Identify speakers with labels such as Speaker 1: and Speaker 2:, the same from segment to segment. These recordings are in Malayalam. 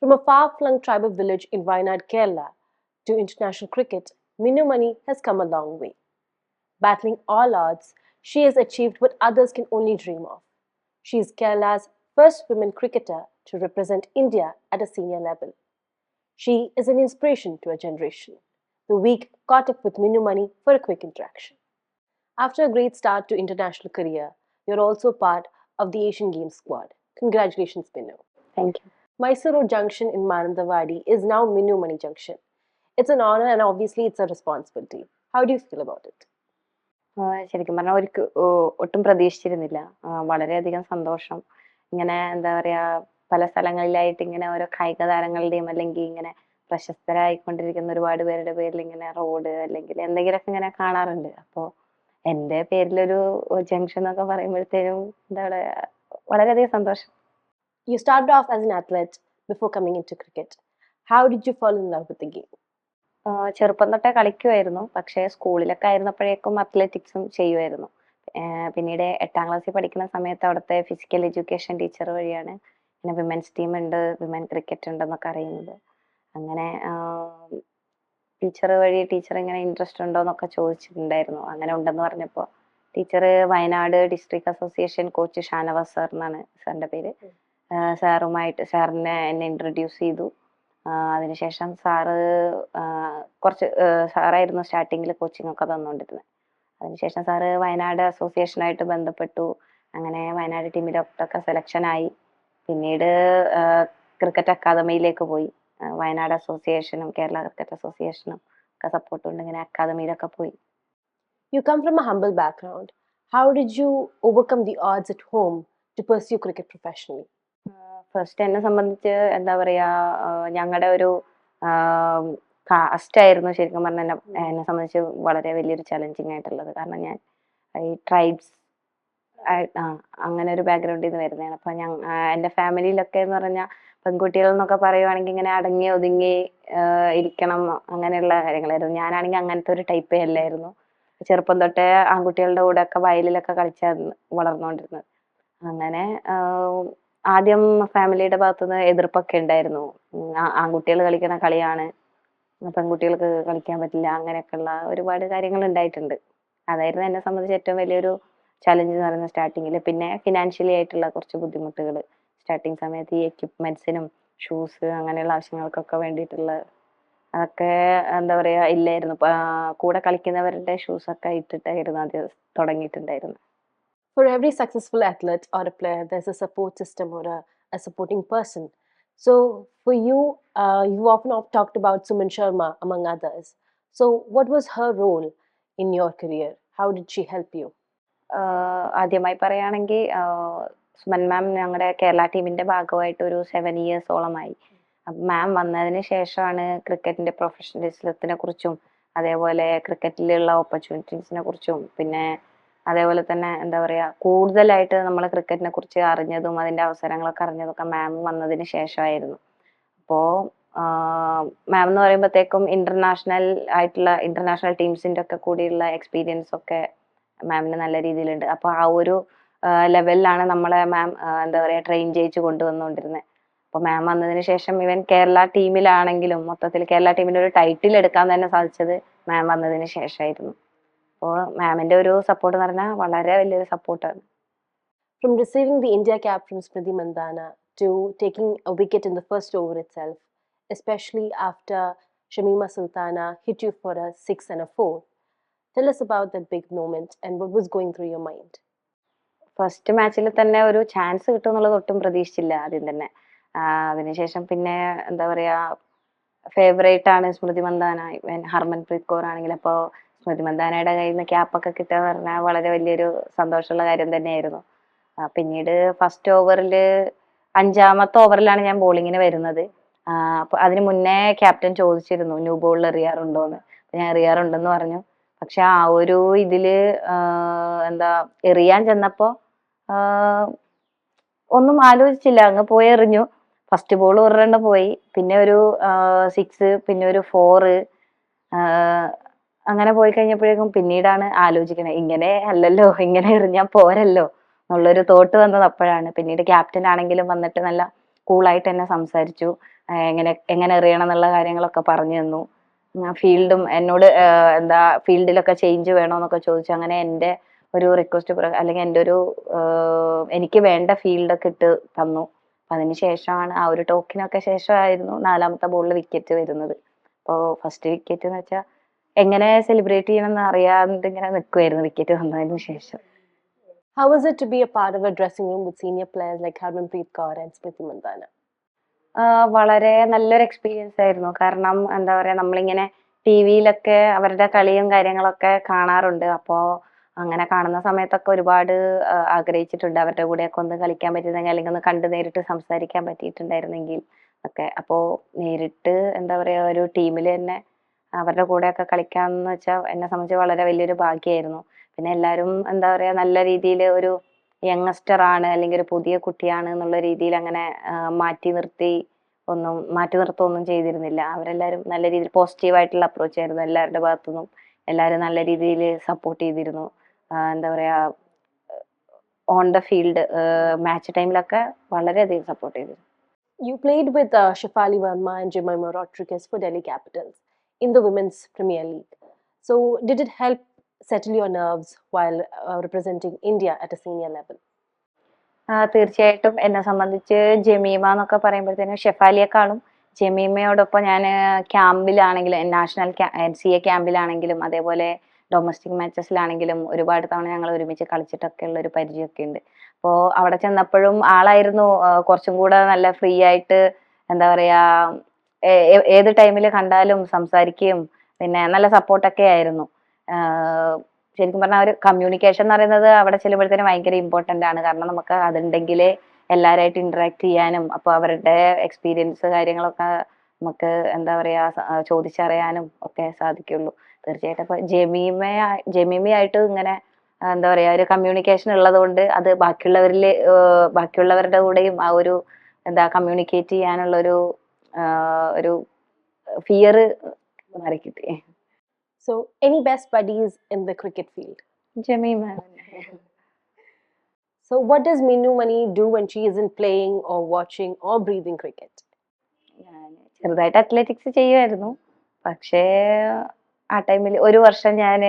Speaker 1: From a far-flung tribal village in Wayanad, Kerala, to international cricket, Minnu Mani has come a long way. Battling all odds, she has achieved what others can only dream of. She is Kerala's first women cricketer to represent India at a senior level. She is an inspiration to a generation. The week caught up with Minnu Mani for a quick interaction. After a great start to international career, you're also part of the Asian Games squad. Congratulations, Minnu.
Speaker 2: Thank you.
Speaker 1: Mysuru Junction in Manandavadi is now Minnu Mani Junction. It's an honor and obviously it's a responsibility. How do you feel about it?
Speaker 2: ശരിക്കും പറഞ്ഞാൽ ഒട്ടും പ്രതീക്ഷിച്ചിരുന്നില്ല. വളരെയധികം സന്തോഷം. ഇങ്ങനെ എന്താ പറയാ, പല സ്ഥലങ്ങളിലായിട്ട് ഇങ്ങനെ ഓരോ കായിക താരങ്ങളുടെയും അല്ലെങ്കിൽ ഇങ്ങനെ പ്രശസ്തരായിക്കൊണ്ടിരിക്കുന്ന ഒരുപാട് പേരുടെ പേരിൽ ഇങ്ങനെ റോഡ് അല്ലെങ്കിൽ എന്തെങ്കിലുമൊക്കെ ഇങ്ങനെ കാണാറുണ്ട്. അപ്പോൾ എൻ്റെ പേരിലൊരു ജംഗ്ഷൻ എന്നൊക്കെ പറയുമ്പോഴത്തേനും എന്താ പറയാ, വളരെയധികം സന്തോഷം.
Speaker 1: You started off as an athlete before coming into cricket. How did you fall in love with the game?
Speaker 2: ചെറുപ്പം തൊട്ടേ കളിക്കുമായിരുന്നു. പക്ഷേ സ്കൂളിലൊക്കെ ആയിരുന്നപ്പോഴേക്കും അത്ലറ്റിക്സും ചെയ്യുമായിരുന്നു. പിന്നീട് 8ാം ക്ലാസ്സിൽ പഠിക്കുന്ന സമയത്ത് അവിടുത്തെ ഫിസിക്കൽ എഡ്യൂക്കേഷൻ ടീച്ചർ വഴിയാണ് ഇങ്ങനെ വിമൻസ് ടീം ഉണ്ട്, വിമൻ ക്രിക്കറ്റ് ഉണ്ടെന്നൊക്കെ അറിയുന്നത്. അങ്ങനെ ടീച്ചർ ഇങ്ങനെ ഇൻട്രസ്റ്റ് ഉണ്ടോ എന്നൊക്കെ ചോദിച്ചിട്ടുണ്ടായിരുന്നു. അങ്ങനെ ഉണ്ടെന്ന് പറഞ്ഞപ്പോൾ teacher Wayanad district association coach Shanavas sir എന്നാണ് സാറിൻ്റെ പേര്. സാറിനെ എന്നെ ഇൻട്രൊഡ്യൂസ് ചെയ്തു. അതിനുശേഷം സാറായിരുന്നു സ്റ്റാർട്ടിങ്ങിൽ കോച്ചിങ് ഒക്കെ തന്നുകൊണ്ടിരുന്നത്. അതിനുശേഷം സാറ് വയനാട് അസോസിയേഷനായിട്ട് ബന്ധപ്പെട്ടു. അങ്ങനെ വയനാട് ടീമിലൊക്കെ സെലക്ഷനായി. പിന്നീട് ക്രിക്കറ്റ് അക്കാദമിയിലേക്ക് പോയി. വയനാട് അസോസിയേഷനും കേരള ക്രിക്കറ്റ് അസോസിയേഷനും ഒക്കെ സപ്പോർട്ട് കൊണ്ട് ഇങ്ങനെ അക്കാദമിയിലൊക്കെ പോയി.
Speaker 1: You come from a humble background. How did you overcome the odds at home to pursue cricket professionally?
Speaker 2: First എന്നെ സംബന്ധിച്ച് എന്താ പറയാ, ഞങ്ങളുടെ ഒരു കാസ്റ്റ് ആയിരുന്നു ശരിക്കും പറഞ്ഞാൽ എന്നെ സംബന്ധിച്ച് വളരെ വലിയൊരു ചലഞ്ചിങ് ആയിട്ടുള്ളത്. കാരണം ഞാൻ ഈ ട്രൈബ്സ് അങ്ങനെ ഒരു ബാക്ക്ഗ്രൗണ്ടിൽ നിന്ന് വരുന്നതാണ്. അപ്പം എൻ്റെ ഫാമിലിയിലൊക്കെ എന്ന് പറഞ്ഞാൽ പെൺകുട്ടികൾ എന്നൊക്കെ പറയുവാണെങ്കിൽ ഇങ്ങനെ അടങ്ങി ഒതുങ്ങി ഇരിക്കണം, അങ്ങനെയുള്ള കാര്യങ്ങളായിരുന്നു. ഞാനാണെങ്കിൽ അങ്ങനത്തെ ഒരു ടൈപ്പേ അല്ലായിരുന്നു. ചെറുപ്പം തൊട്ടേ ആൺകുട്ടികളുടെ കൂടെ ഒക്കെ വയലിലൊക്കെ കളിച്ചായിരുന്നു വളർന്നുകൊണ്ടിരുന്നത്. അങ്ങനെ ആദ്യം ഫാമിലിയുടെ ഭാഗത്തുനിന്ന് എതിർപ്പൊക്കെ ഉണ്ടായിരുന്നു. ആൺകുട്ടികൾ കളിക്കുന്ന കളിയാണ്, പെൺകുട്ടികൾക്ക് കളിക്കാൻ പറ്റില്ല, അങ്ങനെയൊക്കെയുള്ള ഒരുപാട് കാര്യങ്ങൾ ഉണ്ടായിട്ടുണ്ട്. അതായിരുന്നു എന്നെ സംബന്ധിച്ച് ഏറ്റവും വലിയൊരു ചലഞ്ച് എന്ന് പറയുന്നത് സ്റ്റാർട്ടിങ്ങിൽ. പിന്നെ ഫിനാൻഷ്യലി ആയിട്ടുള്ള കുറച്ച് ബുദ്ധിമുട്ടുകൾ സ്റ്റാർട്ടിങ് സമയത്ത്, ഈ എക്യുപ്മെന്റ്സിനും ഷൂസ് അങ്ങനെയുള്ള ആവശ്യങ്ങൾക്കൊക്കെ വേണ്ടിയിട്ടുള്ള അതൊക്കെ എന്താ പറയുക ഇല്ലായിരുന്നു. കൂടെ കളിക്കുന്നവരുടെ ഷൂസൊക്കെ ഇട്ടിട്ടായിരുന്നു ആദ്യം തുടങ്ങിയിട്ടുണ്ടായിരുന്നു.
Speaker 1: For every successful athlete or a player, there's a support system or a supporting person. So for you, you often talked about Suman Sharma among others. So what was her role in your career? How did she help you?
Speaker 2: ആദ്യമായി പറയുകയാണെങ്കിൽ സുമൻ മാം ഞങ്ങളുടെ കേരള ടീമിന്റെ ഭാഗമായിട്ട് ഒരു 7 ഇയേഴ്സോളമായി. മാം വന്നതിന് ശേഷമാണ് ക്രിക്കറ്റിന്റെ പ്രൊഫഷണലിസത്തിനെ കുറിച്ചും അതേപോലെ ക്രിക്കറ്റിലുള്ള ഓപ്പർച്യൂണിറ്റീസിനെ കുറിച്ചും പിന്നെ അതേപോലെ തന്നെ എന്താ പറയുക കൂടുതലായിട്ട് നമ്മൾ ക്രിക്കറ്റിനെ കുറിച്ച് അറിഞ്ഞതും അതിൻ്റെ അവസരങ്ങളൊക്കെ അറിഞ്ഞതൊക്കെ മാം വന്നതിന് ശേഷമായിരുന്നു. അപ്പോൾ മാം എന്ന് പറയുമ്പോഴത്തേക്കും ഇന്റർനാഷണൽ ടീംസിൻ്റെ ഒക്കെ കൂടിയുള്ള എക്സ്പീരിയൻസ് ഒക്കെ മാമിന് നല്ല രീതിയിലുണ്ട്. അപ്പോൾ ആ ഒരു ലെവലിലാണ് നമ്മളെ മാം എന്താ പറയുക ട്രെയിൻ ചെയ്യിച്ച് കൊണ്ടുവന്നുകൊണ്ടിരുന്നത്. അപ്പോൾ മാം വന്നതിന് ശേഷം ഇവൻ കേരള ടീമിലാണെങ്കിലും മൊത്തത്തിൽ കേരള ടീമിൻ്റെ ഒരു ടൈറ്റിൽ എടുക്കാൻ തന്നെ സാധിച്ചത് മാം വന്നതിന് ശേഷമായിരുന്നു. അപ്പോൾ മാമിൻ്റെ ഒരു സപ്പോർട്ട് എന്ന് പറഞ്ഞാൽ വളരെ വലിയൊരു സപ്പോർട്ടാണ്.
Speaker 1: From receiving the India cap from Smriti Mandhana to taking a wicket in the first over itself, especially after Shamima Sultana hit you for a 6 and a 4. Tell us about that big moment and what was going through your mind.
Speaker 2: First മാച്ചിൽ തന്നെ ഒരു ചാൻസ് കിട്ടും എന്നുള്ളത് ഒട്ടും പ്രതീക്ഷിച്ചില്ല ആദ്യം തന്നെ. അതിനുശേഷം പിന്നെ എന്താ പറയുക ഫേവറേറ്റ് ആണ് സ്മൃതി മന്ദാന, ഹർമൻപ്രീത് കൗർ ആണെങ്കിൽ. അപ്പോൾ സ്മൃതി മന്ദാനയുടെ കയ്യിൽ നിന്ന് ക്യാപ്പൊക്കെ കിട്ടുക എന്ന് പറഞ്ഞാൽ വളരെ വലിയൊരു സന്തോഷമുള്ള കാര്യം തന്നെയായിരുന്നു. പിന്നീട് ഫസ്റ്റ് ഓവറിൽ 5ാമത്തെ ഓവറിലാണ് ഞാൻ ബോളിങ്ങിന് വരുന്നത്. അപ്പോൾ അതിന് മുന്നേ ക്യാപ്റ്റൻ ചോദിച്ചിരുന്നു ന്യൂ ബോളിൽ എറിയാറുണ്ടോ എന്ന്. ഞാൻ എറിയാറുണ്ടെന്ന് പറഞ്ഞു. പക്ഷെ ആ ഒരു ഇതിൽ എന്താ എറിയാൻ ചെന്നപ്പോൾ ഒന്നും ആലോചിച്ചില്ല, അങ്ങ് പോയി എറിഞ്ഞു. ഫസ്റ്റ് ബോൾ 1 റൺ പോയി, പിന്നെ ഒരു 6, പിന്നെ ഒരു 4, അങ്ങനെ പോയി കഴിഞ്ഞപ്പോഴേക്കും പിന്നീടാണ് ആലോചിക്കണത് ഇങ്ങനെ അല്ലല്ലോ, ഇങ്ങനെ എറിഞ്ഞാൽ പോരല്ലോ എന്നുള്ളൊരു തോട്ട് വന്നത് അപ്പോഴാണ്. പിന്നീട് ക്യാപ്റ്റൻ ആണെങ്കിലും വന്നിട്ട് നല്ല കൂളായിട്ട് എന്നെ സംസാരിച്ചു. എങ്ങനെ എങ്ങനെ എറിയണം എന്നുള്ള കാര്യങ്ങളൊക്കെ പറഞ്ഞു തന്നു. ഫീൽഡും എന്നോട് എന്താ ഫീൽഡിലൊക്കെ ചേഞ്ച് വേണോന്നൊക്കെ ചോദിച്ചു. അങ്ങനെ എൻ്റെ ഒരു റിക്വസ്റ്റ് അല്ലെങ്കിൽ എൻ്റെ ഒരു എനിക്ക് വേണ്ട ഫീൽഡൊക്കെ ഇട്ട് തന്നു. അതിന് ശേഷമാണ് ആ ഒരു ടോക്കിനൊക്കെ ശേഷമായിരുന്നു 4ാമത്തെ ബോളിൽ വിക്കറ്റ് വരുന്നത്. അപ്പോൾ ഫസ്റ്റ് വിക്കറ്റ് എന്ന് വെച്ചാൽ എങ്ങനെ സെലിബ്രേറ്റ് ചെയ്യണമെന്ന് അറിയാതെ ഇങ്ങനെ നിൽക്കുമായിരുന്നു വിക്കറ്റ് വന്നതിന് ശേഷം.
Speaker 1: How was it to be a part of a dressing room with senior players like Harmanpreet Kaur and Smriti Mandhana?
Speaker 2: വളരെ നല്ലൊരു എക്സ്പീരിയൻസ് ആയിരുന്നു. കാരണം എന്താ പറയാ, നമ്മളിങ്ങനെ ടിവിയിലൊക്കെ അവരുടെ കളിയും കാര്യങ്ങളൊക്കെ കാണാറുണ്ട്. അപ്പോൾ അങ്ങനെ കാണുന്ന സമയത്തൊക്കെ ഒരുപാട് ആഗ്രഹിച്ചിട്ടുണ്ട് അവരുടെ കൂടെയൊക്കെ ഒന്ന് കളിക്കാൻ പറ്റുന്നെങ്കിൽ, അല്ലെങ്കിൽ ഒന്ന് കണ്ട് നേരിട്ട് സംസാരിക്കാൻ പറ്റിയിട്ടുണ്ടായിരുന്നെങ്കിൽ ഒക്കെ. അപ്പോൾ നേരിട്ട് എന്താ പറയാ, ഒരു ടീമിൽ തന്നെ അവരുടെ കൂടെയൊക്കെ കളിക്കാന്ന് വെച്ചാൽ എന്നെ സംബന്ധിച്ച് വളരെ വലിയൊരു ഭാഗ്യമായിരുന്നു. പിന്നെ എല്ലാവരും എന്താ പറയാ, നല്ല രീതിയിൽ ഒരു യങ്സ്റ്റർ ആണ് അല്ലെങ്കിൽ ഒരു പുതിയ കുട്ടിയാണ് എന്നുള്ള രീതിയിൽ അങ്ങനെ മാറ്റി നിർത്തുകയൊന്നും ചെയ്തിരുന്നില്ല. അവരെല്ലാവരും നല്ല രീതിയിൽ പോസിറ്റീവായിട്ടുള്ള അപ്രോച്ച് ആയിരുന്നു എല്ലാവരുടെ ഭാഗത്തുനിന്നും. എല്ലാവരും നല്ല രീതിയിൽ സപ്പോർട്ട് ചെയ്തിരുന്നു. എന്താ പറയാ, ഓൺ ദ ഫീൽഡ് മാച്ച് ടൈമിലൊക്കെ വളരെയധികം സപ്പോർട്ട് ചെയ്തിരുന്നു.
Speaker 1: You played with Shefali Verma and Jemimah Rodriguez for Delhi Capitals in the Women's Premier League. So, did it help settle your nerves while representing India at a senior level?
Speaker 2: തീർച്ചയായിട്ടും എന്നെ സംബന്ധിച്ച് ജമീമ എന്നൊക്കെ പറയുമ്പോഴത്തേനും ഷെഫാലിയെക്കാളും ജമീമയോടൊപ്പം ഞാൻ ക്യാമ്പിലാണെങ്കിലും നാഷണൽ NCA ക്യാമ്പിലാണെങ്കിലും അതേപോലെ ഡൊമസ്റ്റിക് മാച്ചസിലാണെങ്കിലും ഒരുപാട് തവണ ഞങ്ങൾ ഒരുമിച്ച് കളിച്ചിട്ടൊക്കെ ഉള്ള ഒരു പരിചയമൊക്കെ ഉണ്ട്. അപ്പോൾ അവിടെ ചെന്നപ്പോഴും ആളായിരുന്നു കുറച്ചും കൂടെ നല്ല ഫ്രീ ആയിട്ട് എന്താ പറയാ, ഏത് ടൈമിൽ കണ്ടാലും സംസാരിക്കുകയും പിന്നെ നല്ല സപ്പോർട്ടൊക്കെ ആയിരുന്നു. ശരിക്കും പറഞ്ഞാൽ ഒരു കമ്മ്യൂണിക്കേഷൻ എന്ന് പറയുന്നത് അവിടെ ചെല്ലുമ്പോഴത്തേനും ഭയങ്കര ഇമ്പോർട്ടൻ്റ് ആണ്. കാരണം നമുക്ക് അതുണ്ടെങ്കിലേ എല്ലാവരായിട്ട് ഇന്ററാക്ട് ചെയ്യാനും അപ്പോൾ അവരുടെ എക്സ്പീരിയൻസ് കാര്യങ്ങളൊക്കെ നമുക്ക് എന്താ പറയാ ചോദിച്ചറിയാനും ഒക്കെ സാധിക്കുള്ളൂ. തീർച്ചയായിട്ടും അപ്പൊ ജമീമയായിട്ട് ഇങ്ങനെ എന്താ പറയാ ഒരു കമ്മ്യൂണിക്കേഷൻ ഉള്ളത് കൊണ്ട് അത് ബാക്കിയുള്ളവരുടെ കൂടെയും ആ ഒരു എന്താ കമ്മ്യൂണിക്കേറ്റ് ചെയ്യാനുള്ള ഒരു ഫിയർ മാറി കിട്ടി.
Speaker 1: So, any best buddies in the cricket field?
Speaker 2: Jemimah.
Speaker 1: So, what does Minu Mani do when she isn't playing or watching or breathing cricket?
Speaker 2: ഞാൻ ചെറുതായിട്ട് അത്ലറ്റിക്സ് ചെയ്യുമായിരുന്നു. പക്ഷേ ആ ടൈമിൽ ഒരു വർഷം ഞാൻ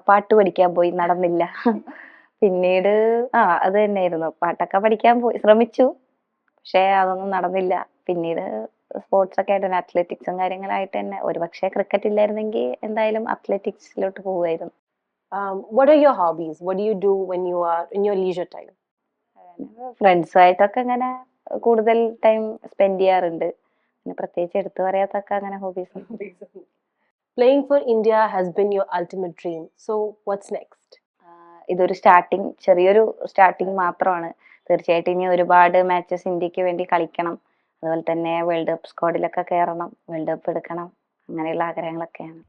Speaker 2: പാട്ട് പഠിക്കാൻ പോയി, നടന്നില്ല. പിന്നീട് അത് തന്നെയായിരുന്നു, പാട്ടൊക്കെ പഠിക്കാൻ ശ്രമിച്ചു. പക്ഷേ അതൊന്നും നടന്നില്ല. പിന്നീട് സ്പോർട്സ് ഒക്കെ ആയിട്ട് തന്നെ അത്ലറ്റിക്സും കാര്യങ്ങളായിട്ട് തന്നെ, ഒരു പക്ഷേ ക്രിക്കറ്റ് ഇല്ലായിരുന്നെങ്കിൽ എന്തായാലും അത്ലറ്റിക്സിലോട്ട് പോവുമായിരുന്നു.
Speaker 1: What are your hobbies? What do you do when you are in your leisure time?
Speaker 2: ഫ്രണ്ട്സുമായിട്ടൊക്കെ ഇങ്ങനെ കൂടുതൽ ടൈം സ്പെൻഡ് ചെയ്യാറുണ്ട്. പിന്നെ പ്രത്യേകിച്ച് എടുത്തു പറയാത്തൊക്കെ അങ്ങനെ hobbies.
Speaker 1: Playing for India has been your ultimate dream. So, what's next?
Speaker 2: ഇതൊരു ചെറിയൊരു സ്റ്റാർട്ടിങ് മാത്രമാണ്. തീർച്ചയായിട്ടും ഇനി ഒരുപാട് മാച്ചസ് ഇന്ത്യക്ക് വേണ്ടി കളിക്കണം. അതുപോലെ തന്നെ വേൾഡ് കപ്പ് സ്ക്വാഡിലൊക്കെ കയറണം, വേൾഡ് കപ്പ് എടുക്കണം, അങ്ങനെയുള്ള ആഗ്രഹങ്ങളൊക്കെയാണ്.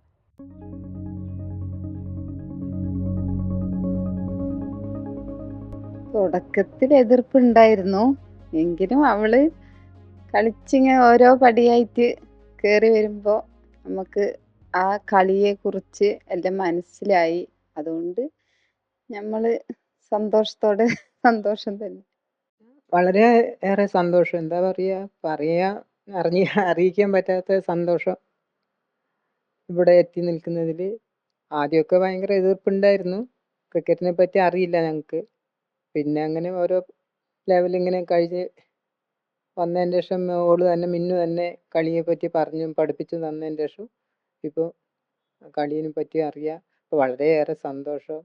Speaker 3: തുടക്കത്തിൽ എതിർപ്പുണ്ടായിരുന്നു. എങ്കിലും അവള് കളിച്ചിങ്ങനെ ഓരോ പടിയായിട്ട് കയറി വരുമ്പോ നമുക്ക് ആ കളിയെ കുറിച്ച് എല്ലാം മനസ്സിലായി. അതുകൊണ്ട് നമ്മള് സന്തോഷം തന്നെ.
Speaker 4: വളരെ ഏറെ സന്തോഷം. എന്താ അറിയിക്കാൻ പറ്റാത്ത സന്തോഷം ഇവിടെ എത്തി നിൽക്കുന്നതിൽ. ആദ്യമൊക്കെ ഭയങ്കര എതിർപ്പുണ്ടായിരുന്നു. ക്രിക്കറ്റിനെ പറ്റി അറിയില്ല ഞങ്ങൾക്ക്. പിന്നെ അങ്ങനെ ഓരോ ലെവലിങ്ങനെ കഴിഞ്ഞ് വന്നതിന് ശേഷം മിന്നു തന്നെ കളിയെ പറ്റി പഠിപ്പിച്ചു തന്നതിന് ശേഷം ഇപ്പോൾ കളിയെ പറ്റി അറിയാം. വളരെയേറെ സന്തോഷം.